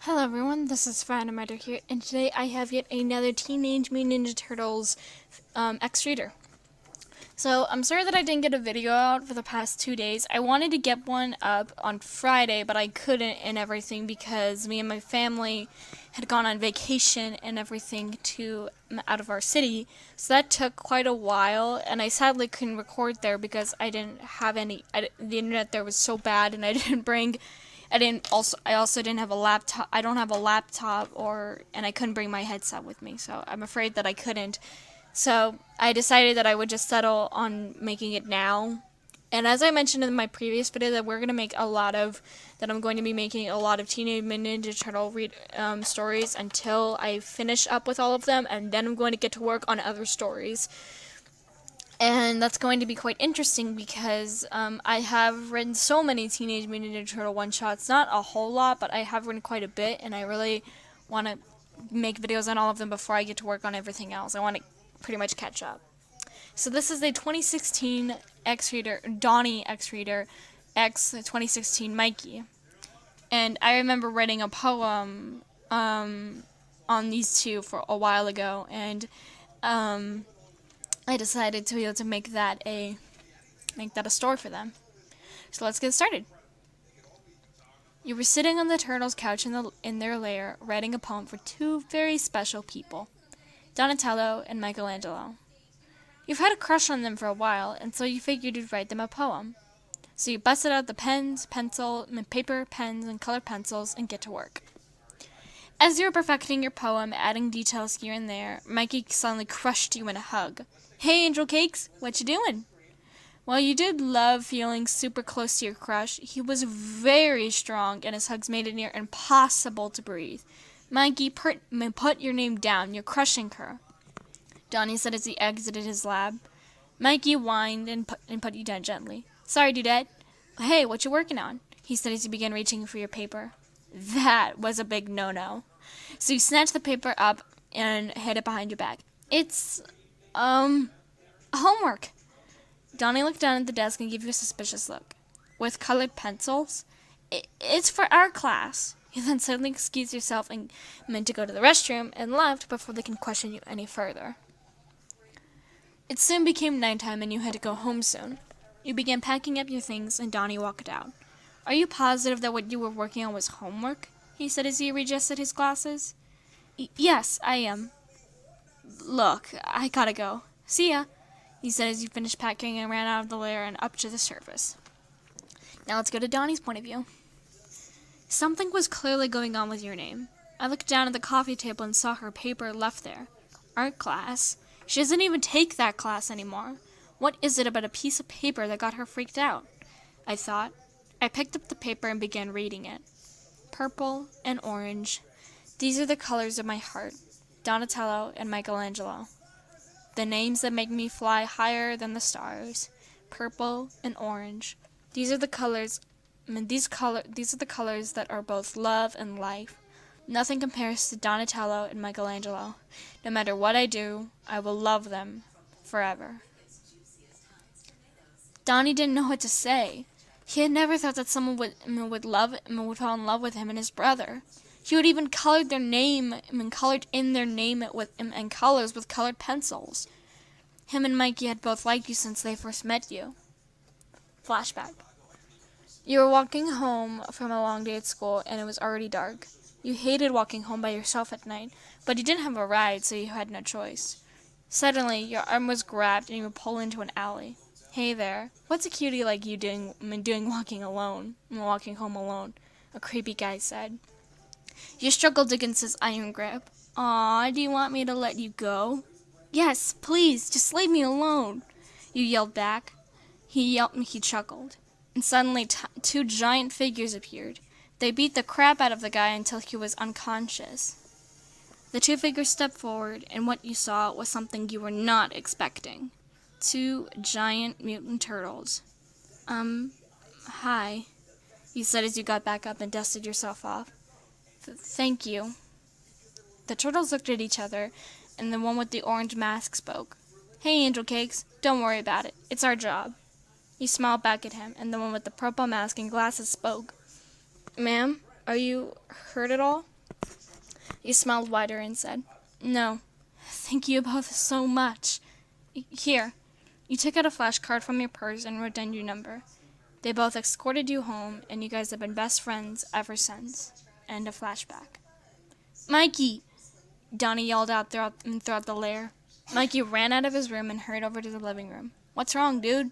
Hello everyone, this is Firefighter here, and today I have yet another Teenage Mutant Ninja Turtles X Reader. So I'm sorry that I didn't get a video out for the past 2 days. I wanted to get one up on Friday, but I couldn't and everything because me and my family had gone on vacation and everything out of our city. So that took quite a while, and I sadly couldn't record there because I didn't have the internet there was so bad, and I also didn't have a laptop. I don't have a laptop and I couldn't bring my headset with me, so I'm afraid that I couldn't. So I decided that I would just settle on making it now. And as I mentioned in my previous video, that I'm going to be making a lot of Teenage Mutant Ninja Turtle stories until I finish up with all of them, and then I'm going to get to work on other stories. And that's going to be quite interesting because I have written so many Teenage Mutant Ninja Turtle one-shots. Not a whole lot, but I have written quite a bit, and I really want to make videos on all of them before I get to work on everything else. I want to pretty much catch up. So this is a 2016 X-Reader, Donnie X-Reader, X 2016 Mikey. And I remember writing a poem on these two for a while ago, and I decided to be able to make that a story for them. So let's get started. You were sitting on the turtle's couch in their lair, writing a poem for two very special people, Donatello and Michelangelo. You've had a crush on them for a while, and so you figured you'd write them a poem. So you busted out the paper, pens, and colored pencils, and get to work. As you were perfecting your poem, adding details here and there, Mikey suddenly crushed you in a hug. Hey, Angel Cakes, what you doing? While you did love feeling super close to your crush, he was very strong, and his hugs made it near impossible to breathe. Mikey, put your name down. You're crushing her, Donnie said as he exited his lab. Mikey whined and put you down gently. Sorry, dudette. Hey, what you working on? He said as he began reaching for your paper. That was a big no-no. So you snatched the paper up and hid it behind your back. It's, homework. Donnie looked down at the desk and gave you a suspicious look. With colored pencils? It's for our class. You then suddenly excused yourself and meant to go to the restroom and left before they can question you any further. It soon became nighttime and you had to go home soon. You began packing up your things and Donnie walked out. Are you positive that what you were working on was homework? He said as he readjusted his glasses. Yes, I am. Look, I gotta go. See ya, he said as you finished packing and ran out of the lair and up to the surface. Now let's go to Donnie's point of view. Something was clearly going on with your name. I looked down at the coffee table and saw her paper left there. Art class. She doesn't even take that class anymore. What is it about a piece of paper that got her freaked out? I thought. I picked up the paper and began reading it. Purple and orange. These are the colors of my heart. Donatello and Michelangelo. The names that make me fly higher than the stars. Purple and orange. These are the colors. These are the colors that are both love and life. Nothing compares to Donatello and Michelangelo. No matter what I do, I will love them forever. Donnie didn't know what to say. He had never thought that someone would fall in love with him and his brother. He would even colored their name and colored in their name and colors with colored pencils. Him and Mikey had both liked you since they first met you. Flashback. You were walking home from a long day at school, and it was already dark. You hated walking home by yourself at night, but you didn't have a ride, so you had no choice. Suddenly, your arm was grabbed, and you were pulled into an alley. Hey there, what's a cutie like you doing walking home alone? A creepy guy said. You struggled against his iron grip. Aw, do you want me to let you go? Yes, please, just leave me alone, you yelled back. He chuckled. And suddenly two giant figures appeared. They beat the crap out of the guy until he was unconscious. The two figures stepped forward, and what you saw was something you were not expecting. Two giant mutant turtles. Hi, you said as you got back up and dusted yourself off. Thank you. The turtles looked at each other, and the one with the orange mask spoke. Hey, Angel Cakes, don't worry about it. It's our job. You smiled back at him, and the one with the purple mask and glasses spoke. Ma'am, are you hurt at all? He smiled wider and said, "No, thank you both so much. Here." You took out a flashcard from your purse and wrote down your number. They both escorted you home, and you guys have been best friends ever since. End of flashback. "Mikey!" Donnie yelled out throughout the lair. Mikey ran out of his room and hurried over to the living room. "What's wrong, dude?"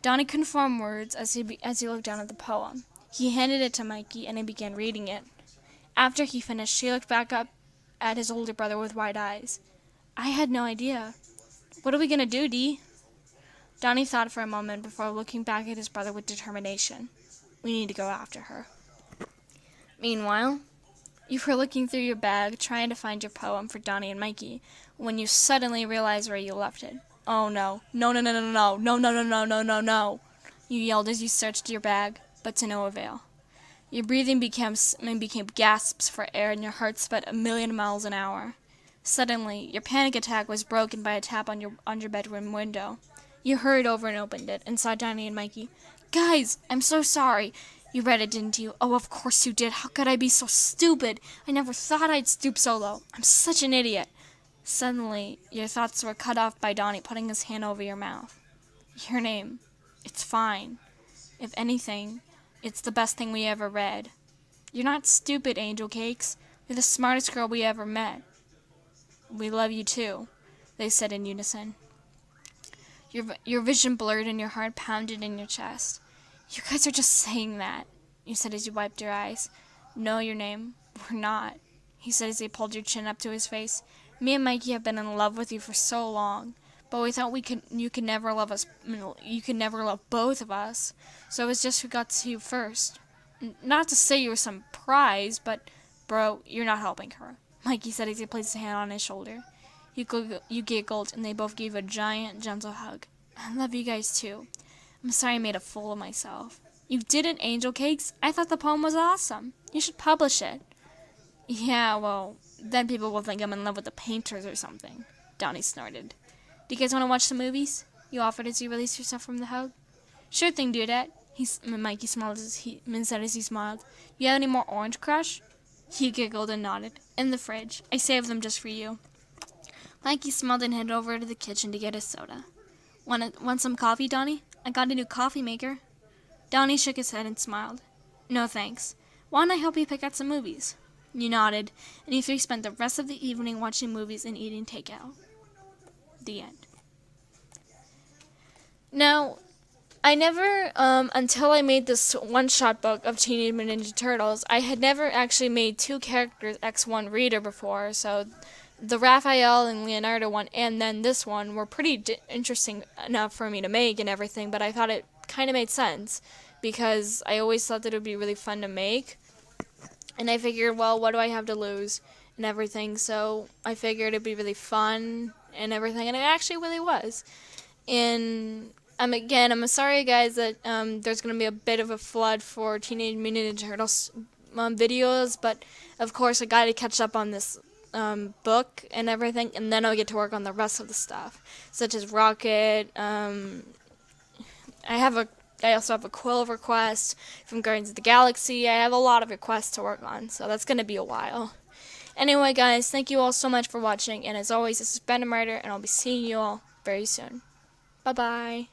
Donnie couldn't form words as he looked down at the poem. He handed it to Mikey, and he began reading it. After he finished, he looked back up at his older brother with wide eyes. "I had no idea. What are we going to do, Dee?" Donnie thought for a moment before looking back at his brother with determination. "We need to go after her." Meanwhile, you were looking through your bag, trying to find your poem for Donnie and Mikey, when you suddenly realized where you left it. "Oh no. No, no, no, no, no, no, no, no, no, no, no, no," you yelled as you searched your bag, but to no avail. Your breathing became gasps for air, and your heart sped 1,000,000 miles an hour. Suddenly, your panic attack was broken by a tap on your bedroom window. You hurried over and opened it, and saw Donnie and Mikey. "Guys, I'm so sorry. You read it, didn't you? Oh, of course you did. How could I be so stupid? I never thought I'd stoop so low. I'm such an idiot." Suddenly, your thoughts were cut off by Donnie putting his hand over your mouth. "Your name. It's fine. If anything, it's the best thing we ever read. You're not stupid, Angel Cakes. You're the smartest girl we ever met." "We love you too," they said in unison. Your vision blurred and your heart pounded in your chest. "You guys are just saying that," you said as you wiped your eyes. "No, your name. We're not," he said as he pulled your chin up to his face. "Me and Mikey have been in love with you for so long, but we thought you could never love us. You could never love both of us. So it was just who got to you first. Not to say you were some prize, but bro, you're not helping her," Mikey said as he placed a hand on his shoulder. You giggled, and they both gave a giant, gentle hug. "I love you guys too. I'm sorry I made a fool of myself." "You didn't, Angel Cakes. I thought the poem was awesome. You should publish it." "Yeah, well, then people will think I'm in love with the painters or something," Donnie snorted. "Do you guys want to watch some movies?" you offered as you released yourself from the hug. "Sure thing, dudette," Mikey smiled said as he smiled. "You have any more Orange Crush?" He giggled and nodded. "In the fridge. I saved them just for you." Mikey smiled and headed over to the kitchen to get his soda. Want some coffee, Donnie? I got a new coffee maker." Donnie shook his head and smiled. "No, thanks. Why don't I help you pick out some movies?" You nodded, and you three spent the rest of the evening watching movies and eating takeout. The end. Now, I never, until I made this one-shot book of Teenage Mutant Ninja Turtles, I had never actually made two characters X1 reader before, so the Raphael and Leonardo one and then this one were pretty interesting enough for me to make and everything, but I thought it kind of made sense because I always thought that it would be really fun to make. And I figured, well, what do I have to lose and everything? So I figured it'd be really fun and everything, and it actually really was. And I'm sorry, guys, that there's going to be a bit of a flood for Teenage Mutant Ninja Turtles videos, but of course I got to catch up on this book and everything, and then I'll get to work on the rest of the stuff, such as Rocket. I also have a Quill request from Guardians of the Galaxy. I have a lot of requests to work on, so that's going to be a while. Anyway, guys, thank you all so much for watching, and as always, this is Ben Ryder, and I'll be seeing you all very soon. Bye-bye.